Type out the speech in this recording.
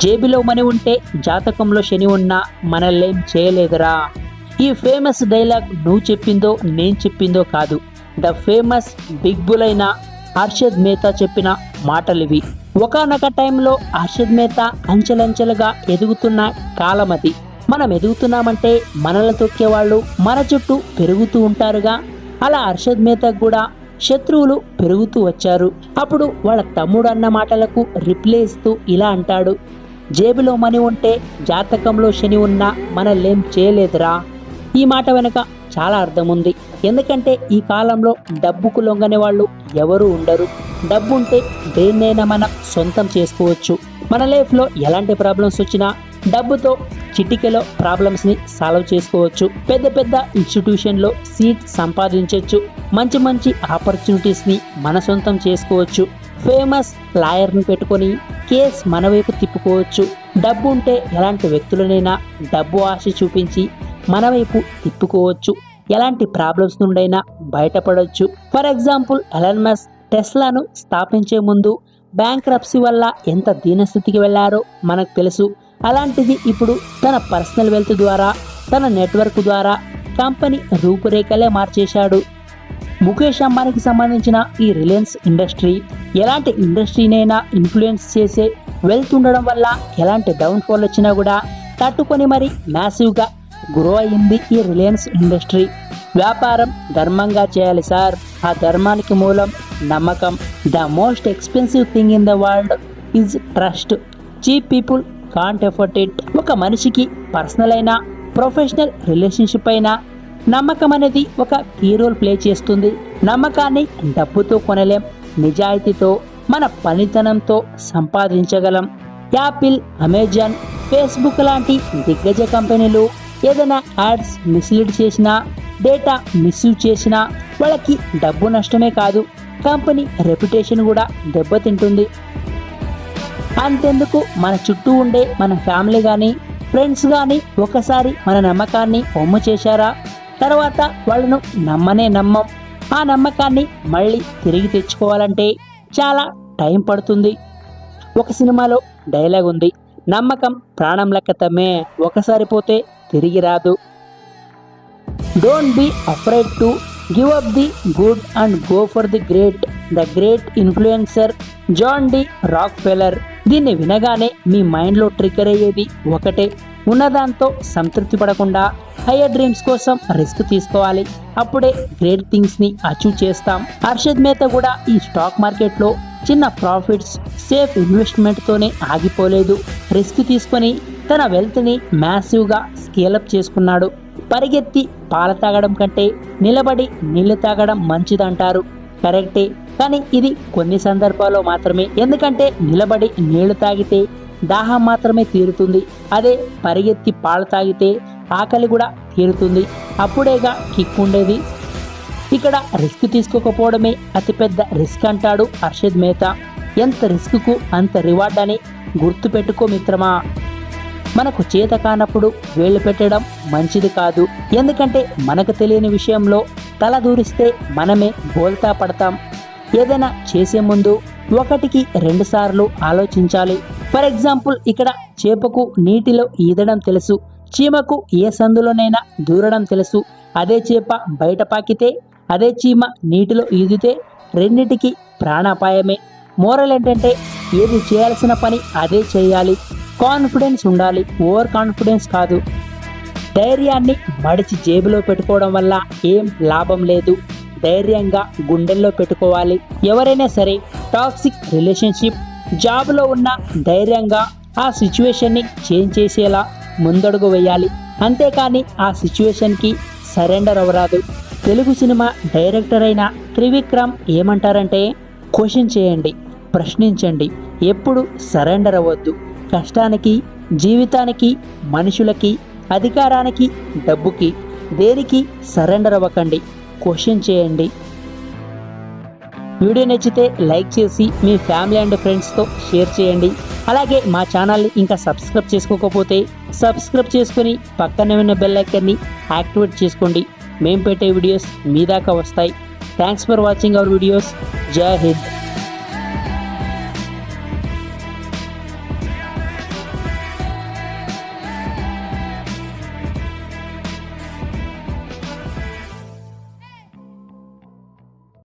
జేబులో మనీ ఉంటే జాతకంలో శని ఉన్నా మనల్నేం చేయలేదురా. ఈ ఫేమస్ డైలాగ్ నువ్వు చెప్పిందో నేను చెప్పిందో కాదు, ద ఫేమస్ బిగ్ బుల్ అయిన హర్షద్ మెహతా చెప్పిన మాటలివి. ఒకానొక టైంలో హర్షద్ మెహతా అంచెలంచెలుగా ఎదుగుతున్న కాలం అది. మనం ఎదుగుతున్నామంటే మనల్ని తొక్కేవాళ్ళు మన చుట్టూ పెరుగుతూ ఉంటారుగా. అలా హర్షద్ మెహతా కూడా శత్రువులు పెరుగుతూ వచ్చారు. అప్పుడు వాళ్ళ తమ్ముడు అన్న మాటలకు రిప్లై ఇస్తూ ఇలా అంటాడు, జేబులో మనీ ఉంటే జాతకంలో శని ఉన్నా మనల్నేం చేయలేదురా. ఈ మాట వెనుక చాలా అర్థం ఉంది. ఎందుకంటే ఈ కాలంలో డబ్బుకు లొంగని వాళ్ళు ఎవరూ ఉండరు. డబ్బు ఉంటే దేన్నైనా మనం సొంతం చేసుకోవచ్చు. మన లైఫ్లో ఎలాంటి ప్రాబ్లమ్స్ వచ్చినా డబ్బుతో చిటికెలో ప్రాబ్లమ్స్ని సాల్వ్ చేసుకోవచ్చు. పెద్ద పెద్ద ఇన్స్టిట్యూషన్లో సీట్ సంపాదించవచ్చు. మంచి మంచి ఆపర్చునిటీస్ని మన సొంతం చేసుకోవచ్చు. ఫేమస్ లాయర్ని పెట్టుకొని కేస్ మన వైపు తిప్పుకోవచ్చు. డబ్బు ఉంటే ఎలాంటి వ్యక్తులనైనా డబ్బు ఆశ చూపించి మన వైపు తిప్పుకోవచ్చు. ఎలాంటి ప్రాబ్లమ్స్ నుండైనా బయటపడవచ్చు. ఫర్ ఎగ్జాంపుల్ ఎలాన్ మస్క్ టెస్లాను స్థాపించే ముందు బ్యాంక్రప్సీ వల్ల ఎంత దీనస్థితికి వెళ్లారో మనకు తెలుసు. అలాంటిది ఇప్పుడు తన పర్సనల్ వెల్త్ ద్వారా, తన నెట్వర్క్ ద్వారా కంపెనీ రూపురేఖలే మార్చేశాడు. ముఖేష్ అంబానీకి సంబంధించిన ఈ రిలయన్స్ ఇండస్ట్రీ ఎలాంటి ఇండస్ట్రీనైనా ఇన్ఫ్లుయెన్స్ చేసే వెల్త్ ఉండడం వల్ల ఎలాంటి డౌన్ఫాల్ వచ్చినా కూడా తట్టుకొని మరి మ్యాసివ్గా గ్రో అయింది ఈ రిలయన్స్ ఇండస్ట్రీ. వ్యాపారం ధర్మంగా చేయాలి సార్. ఆ ధర్మానికి మూలం నమ్మకం. The most expensive thing in the world is trust. Cheap people can't effort it. ఒక మనిషికి పర్సనల్ అయినా ప్రొఫెషనల్ రిలేషన్షిప్ అయినా నమ్మకం అనేది ఒక కీ రోల్ ప్లే చేస్తుంది. నమ్మకాన్ని డబ్బుతో కొనలేం, నిజాయితీతో మన పనితనంతో సంపాదించగలం. యాపిల్, అమెజాన్, ఫేస్బుక్ లాంటి దిగ్గజ కంపెనీలు ఏదైనా యాడ్స్ మిస్లీడ్ చేసినా, డేటా మిస్యూజ్ చేసినా వాళ్ళకి డబ్బు నష్టమే కాదు, కంపెనీ రెప్యుటేషన్ కూడా దెబ్బతింటుంది. అంతెందుకు మన చుట్టూ ఉండే మన ఫ్యామిలీ కానీ ఫ్రెండ్స్ కానీ ఒకసారి మన నమ్మకాన్ని ఒమ్ము చేశారా, తర్వాత వాళ్ళను నమ్మం. ఆ నమ్మకాన్ని మళ్ళీ తిరిగి తెచ్చుకోవాలంటే చాలా టైం పడుతుంది. ఒక సినిమాలో డైలాగ్ ఉంది, నమ్మకం ప్రాణం లెక్క తమ్మే, ఒకసారి పోతే తిరిగి రాదు. Don't be afraid to give up the good and go for the great. The great influencer John D Rockefeller. దీన్ని వినగానే మీ మైండ్లో ట్రిగర్ అయ్యేది ఒకటే, ఉన్నదాంతో సంతృప్తి పడకుండా హయ్యర్ డ్రీమ్స్ కోసం రిస్క్ తీసుకోవాలి. అప్పుడే గ్రేట్ థింగ్స్ని అచీవ్ చేస్తాం. హర్షద్ మెహతా కూడా ఈ స్టాక్ మార్కెట్లో చిన్న ప్రాఫిట్స్, సేఫ్ ఇన్వెస్ట్మెంట్తోనే ఆగిపోలేదు. రిస్క్ తీసుకొని తన వెల్త్ని మ్యాసివ్గా స్కేలప్ చేసుకున్నాడు. పరిగెత్తి పాలు తాగడం కంటే నిలబడి నీళ్లు తాగడం మంచిదంటారు. కరెక్టే, కానీ ఇది కొన్ని సందర్భాల్లో మాత్రమే. ఎందుకంటే నిలబడి నీళ్లు తాగితే దాహం మాత్రమే తీరుతుంది. అదే పరిగెత్తి పాలు తాగితే ఆకలి కూడా తీరుతుంది. అప్పుడేగా కిక్ ఉండేది. ఇక్కడ రిస్క్ తీసుకోకపోవడమే అతిపెద్ద రిస్క్ అంటాడు హర్షద్ మెహతా. ఎంత రిస్క్కు అంత రివార్డ్ అని గుర్తుపెట్టుకో మిత్రమా. మనకు చేత కానప్పుడు వేళ్ళు పెట్టడం మంచిది కాదు. ఎందుకంటే మనకు తెలియని విషయంలో తల దూరిస్తే మనమే బోల్తా పడతాం. ఏదైనా చేసే ముందు 1-2 సార్లు ఆలోచించాలి. ఫర్ ఎగ్జాంపుల్ ఇక్కడ చేపకు నీటిలో ఈదడం తెలుసు, చీమకు ఏ సందులోనైనా దూరడం తెలుసు. అదే చేప బయట పాకితే, అదే చీమ నీటిలో ఈదితే రెండింటికి ప్రాణాపాయమే. మోరల్ ఏంటంటే ఏది చేయాల్సిన పని అదే చేయాలి. కాన్ఫిడెన్స్ ఉండాలి, ఓవర్ కాన్ఫిడెన్స్ కాదు. ధైర్యాన్ని మడిచి జేబులో పెట్టుకోవడం వల్ల ఏం లాభం లేదు. ధైర్యంగా గుండెల్లో పెట్టుకోవాలి. ఎవరైనా సరే టాక్సిక్ రిలేషన్షిప్, జాబ్లో ఉన్న ధైర్యంగా ఆ సిచ్యువేషన్ని చేంజ్ చేసేలా ముందడుగు వేయాలి. అంతేకాని ఆ సిచ్యువేషన్కి సరెండర్ అవ్వరాదు. తెలుగు సినిమా డైరెక్టర్ అయిన త్రివిక్రమ్ ఏమంటారంటే, క్వశ్చన్ చేయండి, ప్రశ్నించండి, ఎప్పుడు సరెండర్ అవ్వద్దు. కష్టానికి, జీవితానికి, మనుషులకి, అధికారానికి, డబ్బుకి దేనికి సరెండర్ అవ్వకండి. క్వశ్చన్ చేయండి. వీడియో నచ్చితే లైక్ చేసి మీ ఫ్యామిలీ అండ్ ఫ్రెండ్స్తో షేర్ చేయండి. అలాగే మా ఛానల్ని ఇంకా సబ్స్క్రైబ్ చేసుకోకపోతే సబ్స్క్రైబ్ చేసుకొని పక్కనే ఉన్న బెల్ ఐకాన్ని యాక్టివేట్ చేసుకోండి. మేము పెట్టే వీడియోస్ మీ దాకా వస్తాయి. Thanks for watching our videos. జై హింద్.